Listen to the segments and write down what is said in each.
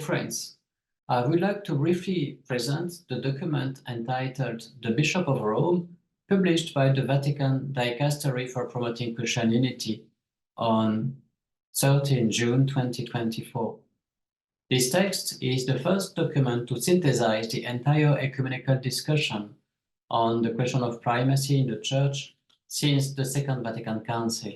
friends, I would like to briefly present the document entitled The Bishop of Rome, published by the Vatican Dicastery for Promoting Christian Unity on 13 June 2024. This text is the first document to synthesize the entire ecumenical discussion on the question of primacy in the Church since the Second Vatican Council.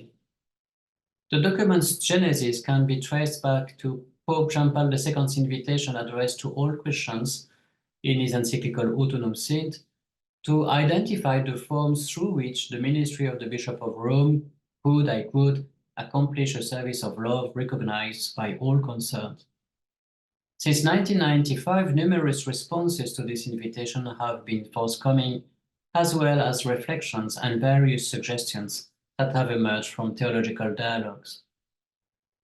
The document's genesis can be traced back to Pope John Paul II's invitation addressed to all Christians in his encyclical Autunum Sint to identify the forms through which the ministry of the Bishop of Rome could, accomplish a service of love recognized by all concerned. Since 1995, numerous responses to this invitation have been forthcoming, as well as reflections and various suggestions that have emerged from theological dialogues.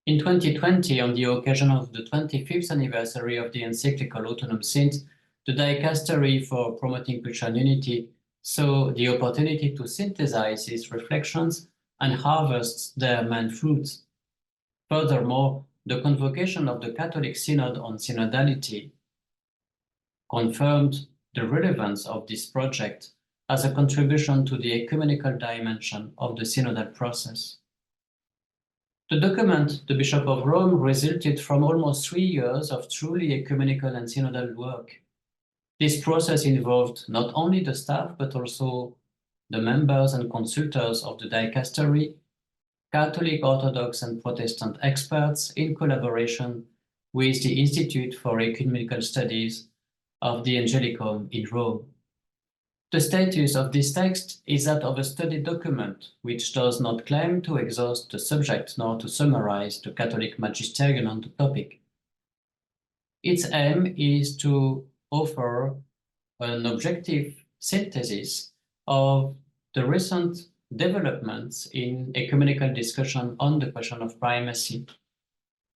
In 2020, on the occasion of the 25th anniversary of the encyclical Autunum Sint, the Dicastery for Promoting Christian Unity saw the opportunity to synthesize these reflections and harvest their main fruits. Furthermore, the convocation of the Catholic Synod on Synodality confirmed the relevance of this project as a contribution to the ecumenical dimension of the synodal process. The document, The Bishop of Rome, resulted from almost 3 years of truly ecumenical and synodal work. This process involved not only the staff, but also the members and consultors of the Dicastery, Catholic, Orthodox, and Protestant experts in collaboration with the Institute for Ecumenical Studies of the Angelicum in Rome. The status of this text is that of a study document, which does not claim to exhaust the subject nor to summarize the Catholic magisterium on the topic. Its aim is to offer an objective synthesis of the recent developments in ecumenical discussion on the question of primacy.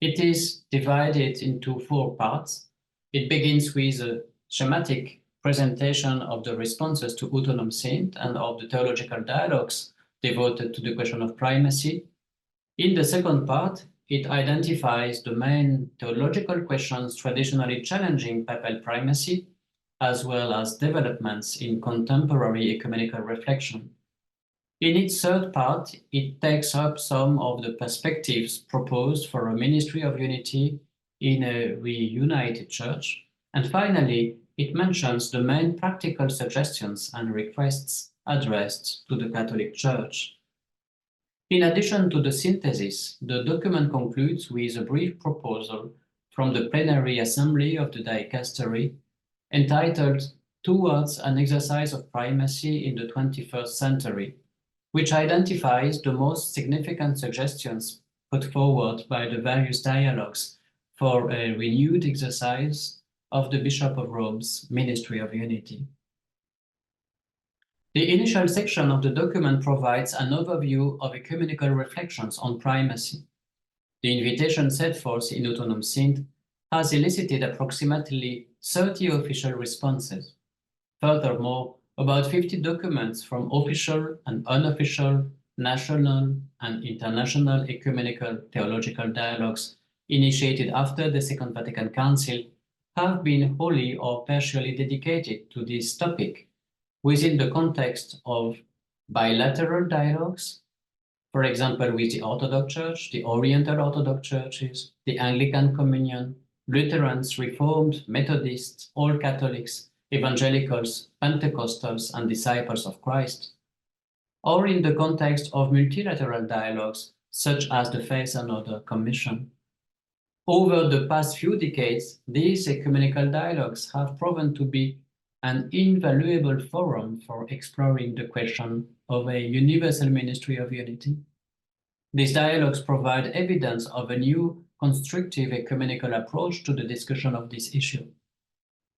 It is divided into 4 parts. It begins with a schematic presentation of the responses to Autunum Sint and of the theological dialogues devoted to the question of primacy. In the second part, it identifies the main theological questions traditionally challenging papal primacy, as well as developments in contemporary ecumenical reflection. In its third part, it takes up some of the perspectives proposed for a ministry of unity in a reunited Church. And finally, it mentions the main practical suggestions and requests addressed to the Catholic Church. In addition to the synthesis, the document concludes with a brief proposal from the Plenary Assembly of the Dicastery entitled Towards an Exercise of Primacy in the 21st Century, which identifies the most significant suggestions put forward by the various dialogues for a renewed exercise of the Bishop of Rome's Ministry of Unity. The initial section of the document provides an overview of ecumenical reflections on primacy. The invitation set forth in Autunum Sint has elicited approximately 30 official responses. Furthermore, about 50 documents from official and unofficial, national and international ecumenical theological dialogues initiated after the Second Vatican Council have been wholly or partially dedicated to this topic within the context of bilateral dialogues, for example, with the Orthodox Church, the Oriental Orthodox Churches, the Anglican Communion, Lutherans, Reformed, Methodists, all Catholics, Evangelicals, Pentecostals, and Disciples of Christ, or in the context of multilateral dialogues such as the Faith and Order Commission. Over the past few decades, these ecumenical dialogues have proven to be an invaluable forum for exploring the question of a universal ministry of unity. These dialogues provide evidence of a new constructive ecumenical approach to the discussion of this issue.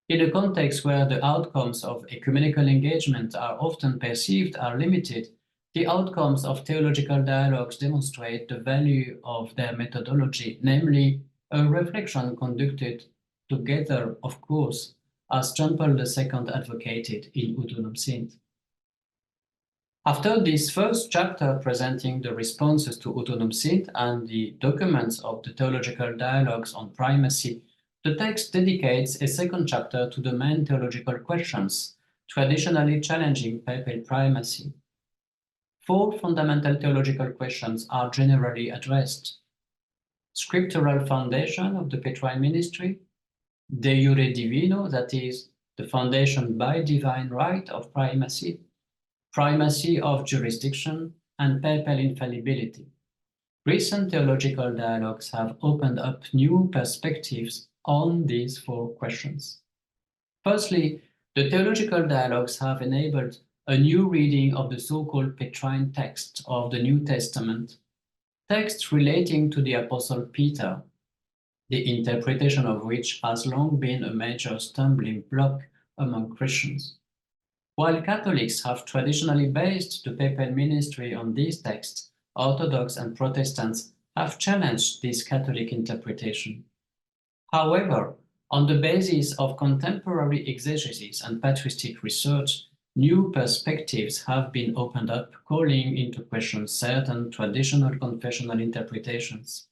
In a context where the outcomes of ecumenical engagement are often perceived as limited, the outcomes of theological dialogues demonstrate the value of their methodology, namely a reflection conducted together, of course, as John Paul II advocated in Autunum Sint. After this first chapter presenting the responses to Autunum Sint and the documents of the theological dialogues on primacy, the text dedicates a second chapter to the main theological questions, traditionally challenging papal primacy. 4 fundamental theological questions are generally addressed: scriptural foundation of the Petrine ministry, de jure divino, that is, the foundation by divine right of primacy, primacy of jurisdiction, and papal infallibility. Recent theological dialogues have opened up new perspectives on these 4 questions. Firstly, the theological dialogues have enabled a new reading of the so-called Petrine texts of the New Testament, texts relating to the Apostle Peter, the interpretation of which has long been a major stumbling block among Christians. While Catholics have traditionally based the papal ministry on these texts, Orthodox and Protestants have challenged this Catholic interpretation. However, on the basis of contemporary exegesis and patristic research, new perspectives have been opened up, calling into question certain traditional confessional interpretations.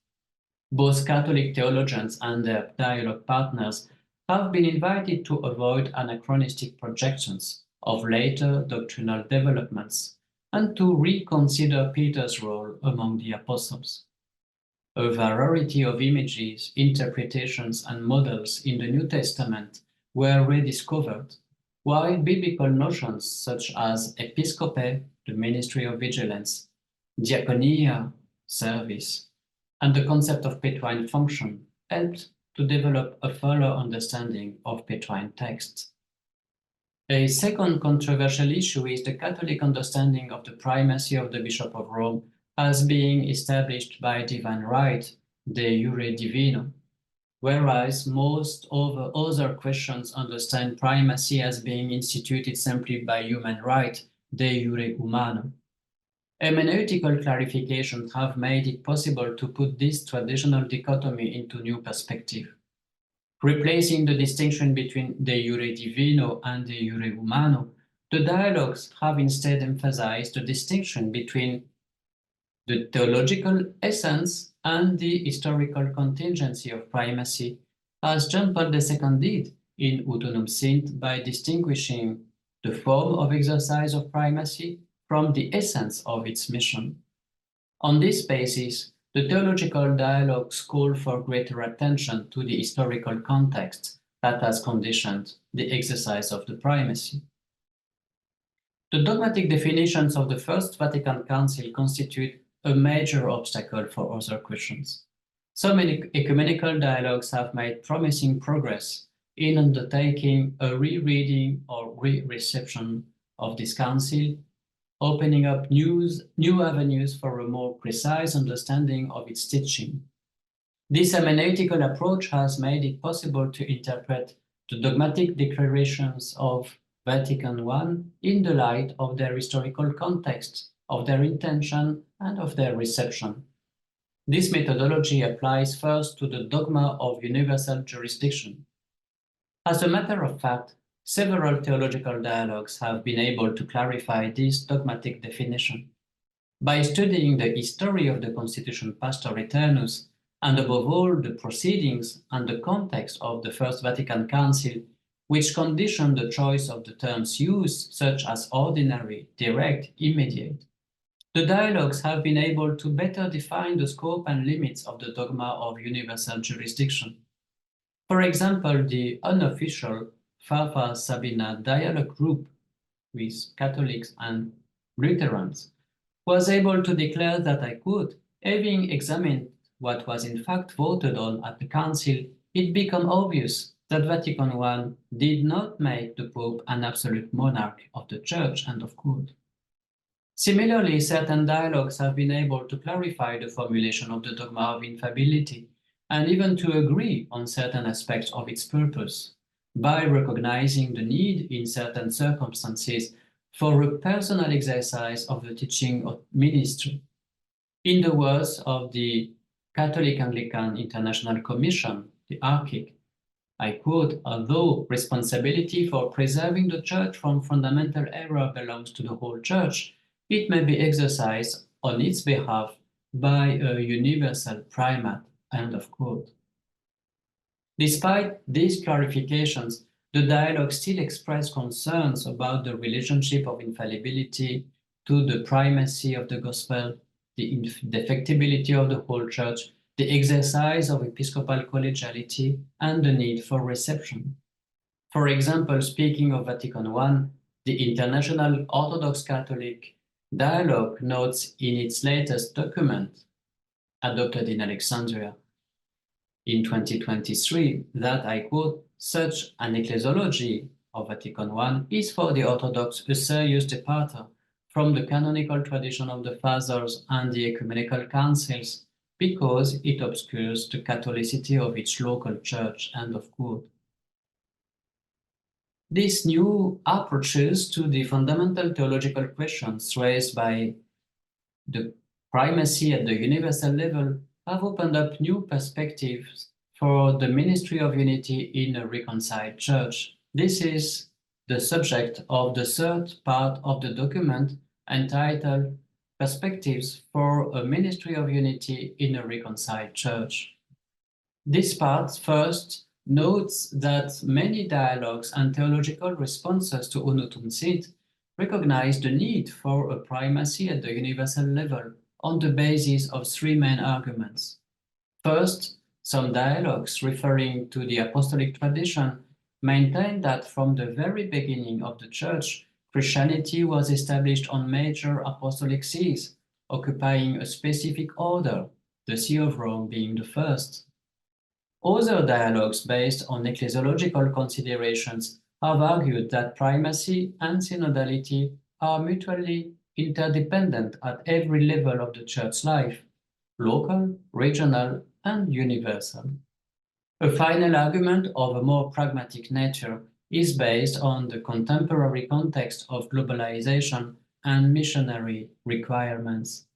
Both Catholic theologians and their dialogue partners have been invited to avoid anachronistic projections of later doctrinal developments and to reconsider Peter's role among the apostles. A variety of images, interpretations, and models in the New Testament were rediscovered, while biblical notions such as episcope, the ministry of vigilance, diaconia, service, and the concept of Petrine function helped to develop a fuller understanding of Petrine texts. A second controversial issue is the Catholic understanding of the primacy of the Bishop of Rome as being established by divine right, de jure divino, whereas most other Christians understand primacy as being instituted simply by human right, de jure humano. Hermeneutical clarifications have made it possible to put this traditional dichotomy into new perspective. Replacing the distinction between de jure divino and de jure humano, the dialogues have instead emphasized the distinction between the theological essence and the historical contingency of primacy, as John Paul II did in Unum Sint by distinguishing the form of exercise of primacy from the essence of its mission. On this basis, the theological dialogues call for greater attention to the historical context that has conditioned the exercise of the primacy. The dogmatic definitions of the First Vatican Council constitute a major obstacle for other Christians. So many ecumenical dialogues have made promising progress in undertaking a rereading or re-reception of this council, opening up new avenues for a more precise understanding of its teaching. This hermeneutical approach has made it possible to interpret the dogmatic declarations of Vatican I in the light of their historical context, of their intention, and of their reception. This methodology applies first to the dogma of universal jurisdiction. As a matter of fact, several theological dialogues have been able to clarify this dogmatic definition. By studying the history of the Constitution Pastor Eternus, and above all the proceedings and the context of the First Vatican Council, which conditioned the choice of the terms used, such as ordinary, direct, immediate, the dialogues have been able to better define the scope and limits of the dogma of universal jurisdiction. For example, the unofficial Fafa Sabina dialogue group with Catholics and Lutherans was able to declare that I could, having examined what was in fact voted on at the Council, it became obvious that Vatican I did not make the Pope an absolute monarch of the Church, end of quote. Similarly, certain dialogues have been able to clarify the formulation of the dogma of infallibility, and even to agree on certain aspects of its purpose, by recognizing the need in certain circumstances for a personal exercise of the teaching of ministry. In the words of the Catholic Anglican International Commission, the ARCIC, I quote, "Although responsibility for preserving the Church from fundamental error belongs to the whole Church, it may be exercised on its behalf by a universal primate," end of quote. Despite these clarifications, the dialogue still expressed concerns about the relationship of infallibility to the primacy of the gospel, the defectibility of the whole church, the exercise of episcopal collegiality, and the need for reception. For example, speaking of Vatican I, the International Orthodox Catholic Dialogue notes in its latest document, adopted in Alexandria in 2023, that, I quote, "Such an ecclesiology of Vatican I is for the Orthodox a serious departure from the canonical tradition of the Fathers and the ecumenical councils, because it obscures the Catholicity of each local church," end of quote. These new approaches to the fundamental theological questions raised by the primacy at the universal level have opened up new perspectives for the ministry of unity in a reconciled church. This is the subject of the third part of the document, entitled Perspectives for a Ministry of Unity in a Reconciled Church. This part first notes that many dialogues and theological responses to Unum Sint recognize the need for a primacy at the universal level on the basis of three main arguments. First, some dialogues referring to the apostolic tradition maintain that from the very beginning of the Church, Christianity was established on major apostolic sees, occupying a specific order, the See of Rome being the first. Other dialogues based on ecclesiological considerations have argued that primacy and synodality are mutually interdependent at every level of the church life, local, regional, and universal. A final argument of a more pragmatic nature is based on the contemporary context of globalization and missionary requirements.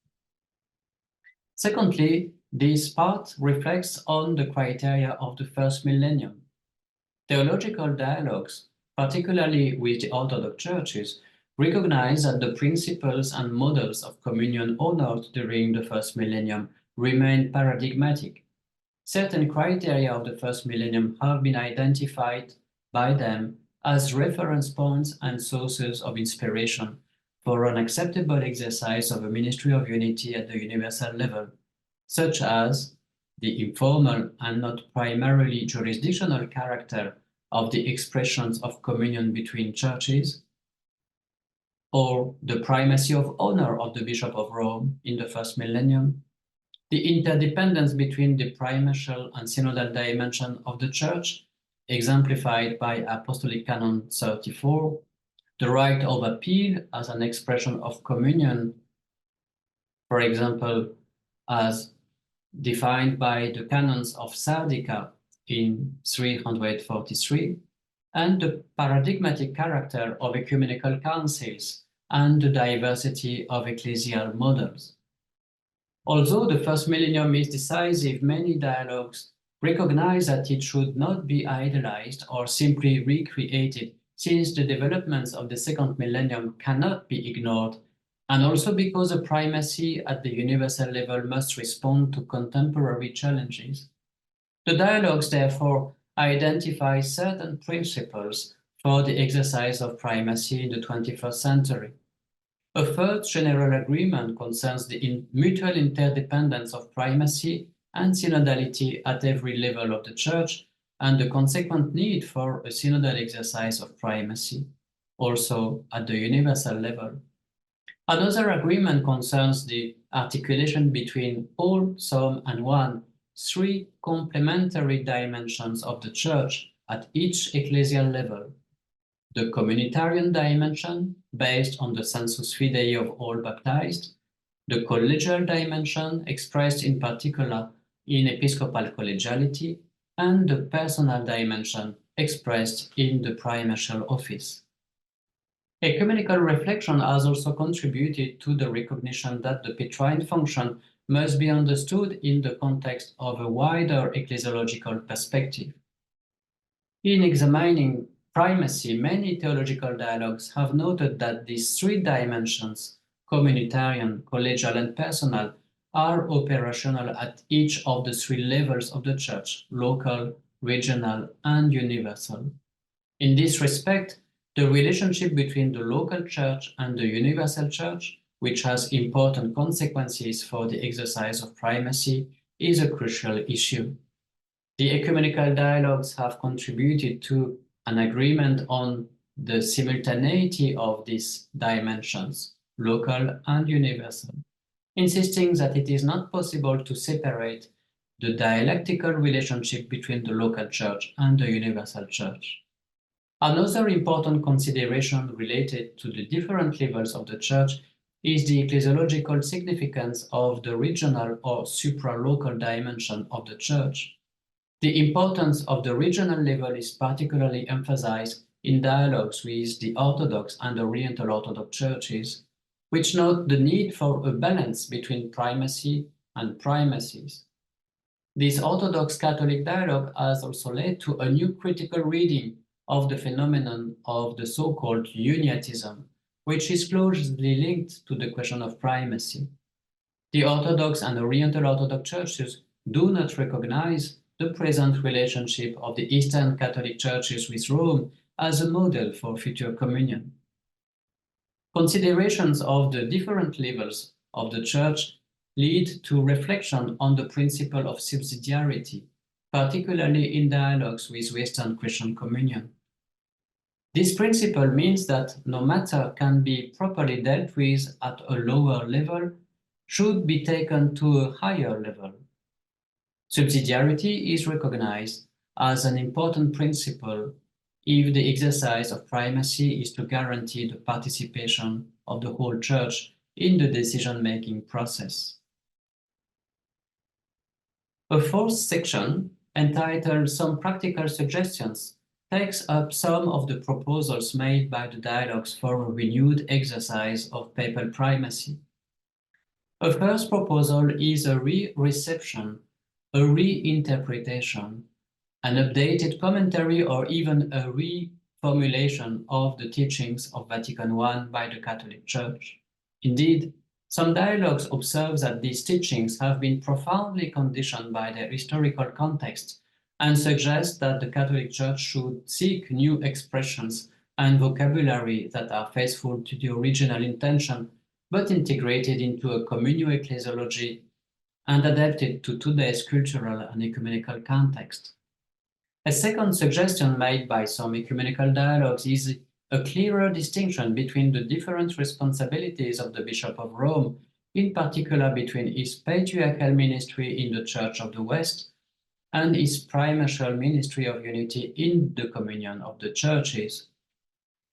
Secondly, this part reflects on the criteria of the first millennium. Theological dialogues, particularly with the Orthodox churches, recognize that the principles and models of communion honored during the first millennium remain paradigmatic. Certain criteria of the first millennium have been identified by them as reference points and sources of inspiration for an acceptable exercise of a ministry of unity at the universal level, such as the informal and not primarily jurisdictional character of the expressions of communion between churches, or the primacy of honor of the Bishop of Rome in the first millennium, the interdependence between the primatial and synodal dimension of the Church, exemplified by Apostolic Canon 34, the right of appeal as an expression of communion, for example, as defined by the canons of Sardica in 343, and the paradigmatic character of ecumenical councils and the diversity of ecclesial models. Although the first millennium is decisive, many dialogues recognize that it should not be idealized or simply recreated, since the developments of the second millennium cannot be ignored, and also because the primacy at the universal level must respond to contemporary challenges. The dialogues, therefore, identify certain principles for the exercise of primacy in the 21st century. A third general agreement concerns the mutual interdependence of primacy and synodality at every level of the Church, and the consequent need for a synodal exercise of primacy, also at the universal level. Another agreement concerns the articulation between all, some, and one, three complementary dimensions of the Church at each ecclesial level: the communitarian dimension, based on the sensus fidei of all baptized, the collegial dimension, expressed in particular in episcopal collegiality, and the personal dimension, expressed in the primatial office. Ecumenical reflection has also contributed to the recognition that the Petrine function must be understood in the context of a wider ecclesiological perspective. In examining primacy, many theological dialogues have noted that these three dimensions, communitarian, collegial, and personal, are operational at each of the three levels of the Church: local, regional, and universal. In this respect, the relationship between the local church and the universal church, which has important consequences for the exercise of primacy, is a crucial issue. The ecumenical dialogues have contributed to an agreement on the simultaneity of these dimensions, local and universal, insisting that it is not possible to separate the dialectical relationship between the local church and the universal church. Another important consideration related to the different levels of the church is the ecclesiological significance of the regional or supralocal dimension of the church. The importance of the regional level is particularly emphasized in dialogues with the Orthodox and Oriental Orthodox churches, which note the need for a balance between primacy and primacies. This Orthodox Catholic dialogue has also led to a new critical reading of the phenomenon of the so-called uniatism, which is closely linked to the question of primacy. The Orthodox and Oriental Orthodox churches do not recognize the present relationship of the Eastern Catholic churches with Rome as a model for future communion. Considerations of the different levels of the Church lead to reflection on the principle of subsidiarity, particularly in dialogues with Western Christian communion. This principle means that no matter can be properly dealt with at a lower level should be taken to a higher level. Subsidiarity is recognized as an important principle if the exercise of primacy is to guarantee the participation of the whole Church in the decision-making process. A fourth section, entitled Some Practical Suggestions, takes up some of the proposals made by the dialogues for a renewed exercise of papal primacy. A first proposal is a re-reception, a reinterpretation, an updated commentary, or even a reformulation of the teachings of Vatican I by the Catholic Church. Indeed, some dialogues observe that these teachings have been profoundly conditioned by their historical context and suggest that the Catholic Church should seek new expressions and vocabulary that are faithful to the original intention, but integrated into a communal ecclesiology and adapted to today's cultural and ecumenical context. A second suggestion made by some ecumenical dialogues is a clearer distinction between the different responsibilities of the Bishop of Rome, in particular between his patriarchal ministry in the Church of the West and his primatial ministry of unity in the communion of the churches.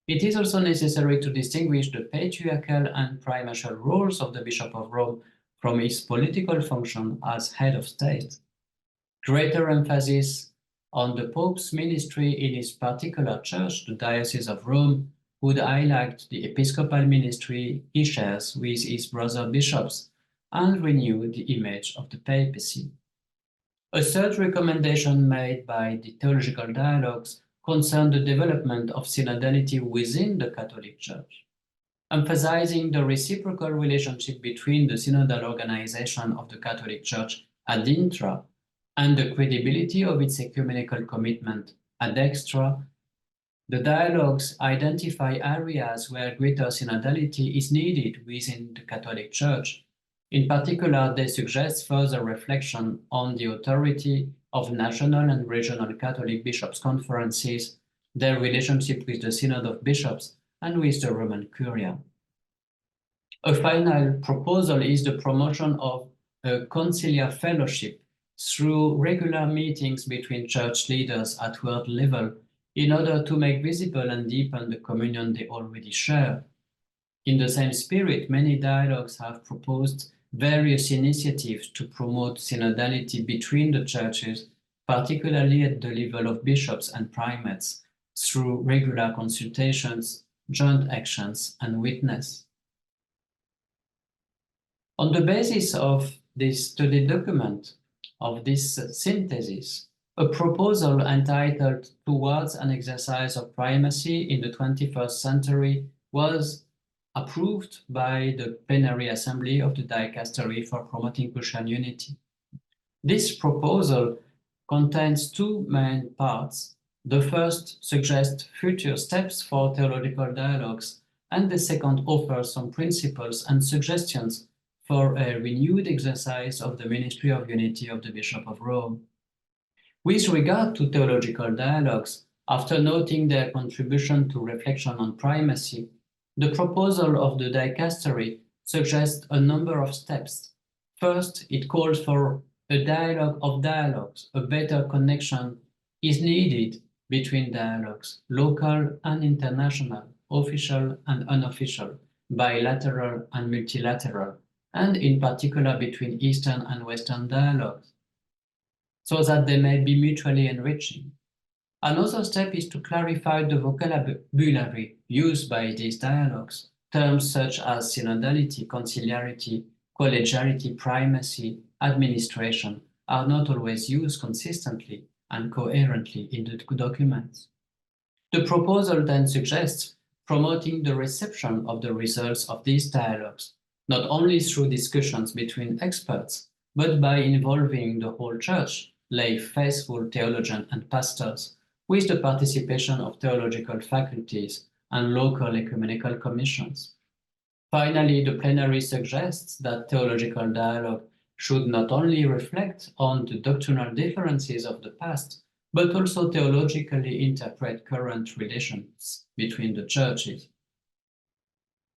It is also necessary to distinguish the patriarchal and primatial roles of the Bishop of Rome from his political function as head of state. Greater emphasis on the Pope's ministry in his particular church, the Diocese of Rome, would highlight the episcopal ministry he shares with his brother bishops and renew the image of the papacy. A third recommendation made by the theological dialogues concerned the development of synodality within the Catholic Church, emphasizing the reciprocal relationship between the synodal organization of the Catholic Church ad intra and the credibility of its ecumenical commitment ad extra. The dialogues identify areas where greater synodality is needed within the Catholic Church. In particular, they suggest further reflection on the authority of national and regional Catholic bishops' conferences, their relationship with the Synod of Bishops, and with the Roman Curia. A final proposal is the promotion of a conciliar fellowship through regular meetings between church leaders at world level in order to make visible and deepen the communion they already share. In the same spirit, many dialogues have proposed various initiatives to promote synodality between the churches, particularly at the level of bishops and primates, through regular consultations, joint actions, and witness. On the basis of this study document, of this synthesis, a proposal entitled Towards an Exercise of Primacy in the 21st Century was approved by the Plenary Assembly of the Dicastery for Promoting Christian Unity. This proposal contains two main parts. The first suggests future steps for theological dialogues, and the second offers some principles and suggestions for a renewed exercise of the ministry of unity of the Bishop of Rome. With regard to theological dialogues, after noting their contribution to reflection on primacy, the proposal of the Dicastery suggests a number of steps. First, it calls for a dialogue of dialogues. A better connection is needed between dialogues, local and international, official and unofficial, bilateral and multilateral, and in particular between Eastern and Western dialogues, so that they may be mutually enriching. Another step is to clarify the vocabulary used by these dialogues. Terms such as synodality, conciliarity, collegiality, primacy, administration are not always used consistently and coherently in the documents. The proposal then suggests promoting the reception of the results of these dialogues, not only through discussions between experts, but by involving the whole church, lay faithful, theologians, and pastors, with the participation of theological faculties and local ecumenical commissions. Finally, the plenary suggests that theological dialogue should not only reflect on the doctrinal differences of the past, but also theologically interpret current relations between the churches.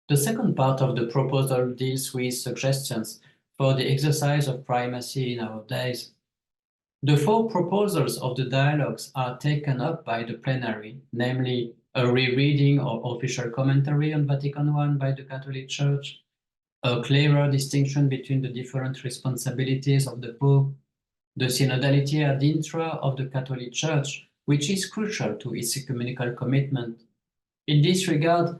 The second part of the proposal deals with suggestions for the exercise of primacy in our days. The four proposals of the dialogues are taken up by the plenary, namely a rereading or official commentary on Vatican I by the Catholic Church, a clearer distinction between the different responsibilities of the Pope, the synodality ad intra of the Catholic Church, which is crucial to its ecumenical commitment. In this regard,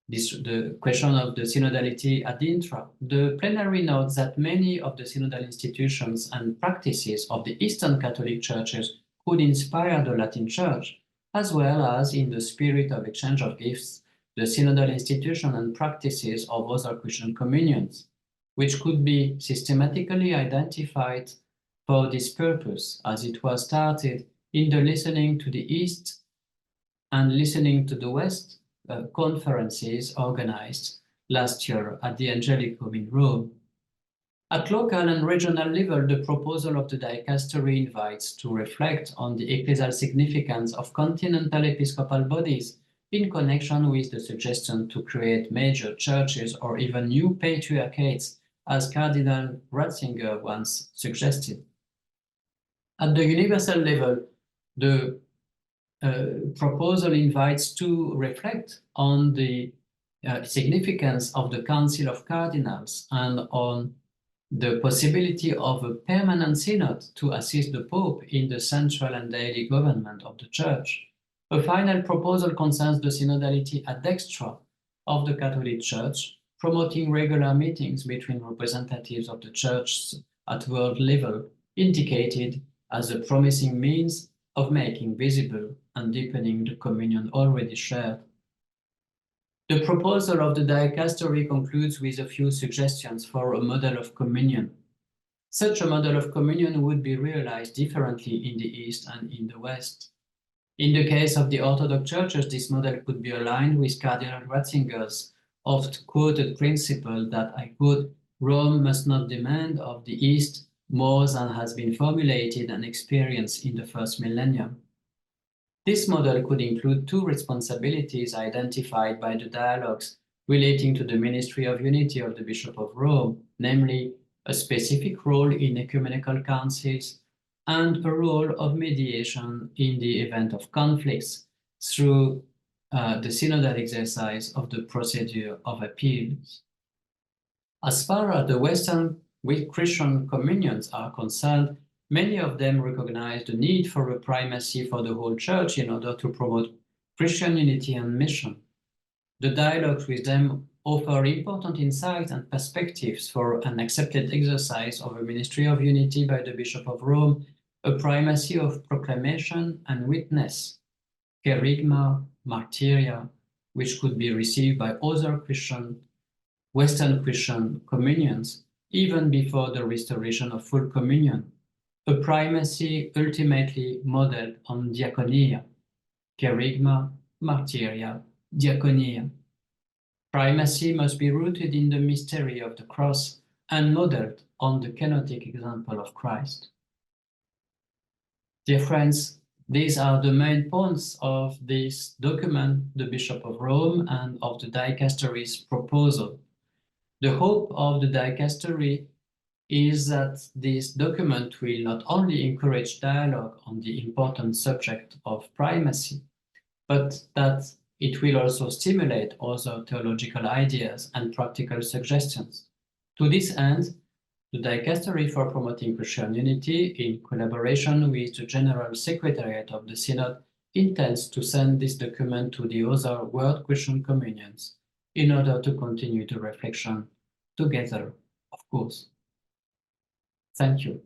the question of the synodality ad intra, the plenary notes that many of the synodal institutions and practices of the Eastern Catholic churches could inspire the Latin Church, as well as, in the spirit of exchange of gifts, the synodal institution and practices of other Christian communions, which could be systematically identified for this purpose, as it was started in the Listening to the East and Listening to the West conferences organized last year at the Angelicum in Rome. At local and regional level, the proposal of the Dicastery invites to reflect on the ecclesial significance of continental episcopal bodies in connection with the suggestion to create major churches or even new patriarchates, as Cardinal Ratzinger once suggested. At the universal level, the proposal invites to reflect on the significance of the Council of Cardinals and on the possibility of a permanent synod to assist the Pope in the central and daily government of the Church. A final proposal concerns the synodality ad extra of the Catholic Church, promoting regular meetings between representatives of the Church at world level, indicated as a promising means of making visible and deepening the communion already shared. The proposal of the Dicastery concludes with a few suggestions for a model of communion. Such a model of communion would be realized differently in the East and in the West. In the case of the Orthodox churches, this model could be aligned with Cardinal Ratzinger's oft-quoted principle that, I quote, "Rome must not demand of the East more than has been formulated and experienced in the first millennium." This model could include two responsibilities identified by the dialogues relating to the ministry of unity of the Bishop of Rome, namely a specific role in ecumenical councils and a role of mediation in the event of conflicts through the synodal exercise of the procedure of appeals. As far as the Western Christian communions are concerned, many of them recognize the need for a primacy for the whole Church in order to promote Christian unity and mission. The dialogues with them offer important insights and perspectives for an accepted exercise of a ministry of unity by the Bishop of Rome, a primacy of proclamation and witness, kerygma, martyria, which could be received by other Western Christian communions, even before the restoration of full communion. a primacy ultimately modeled on diaconia, kerygma, martyria, diaconia. Primacy must be rooted in the mystery of the cross and modeled on the kenotic example of Christ. Dear friends, these are the main points of this document, the Bishop of Rome, and of the Dicastery's proposal. The hope of the Dicastery is that this document will not only encourage dialogue on the important subject of primacy, but that it will also stimulate other theological ideas and practical suggestions. To this end, the Dicastery for Promoting Christian Unity, in collaboration with the General Secretariat of the Synod, intends to send this document to the other World Christian Communions in order to continue the reflection together, of course. Thank you.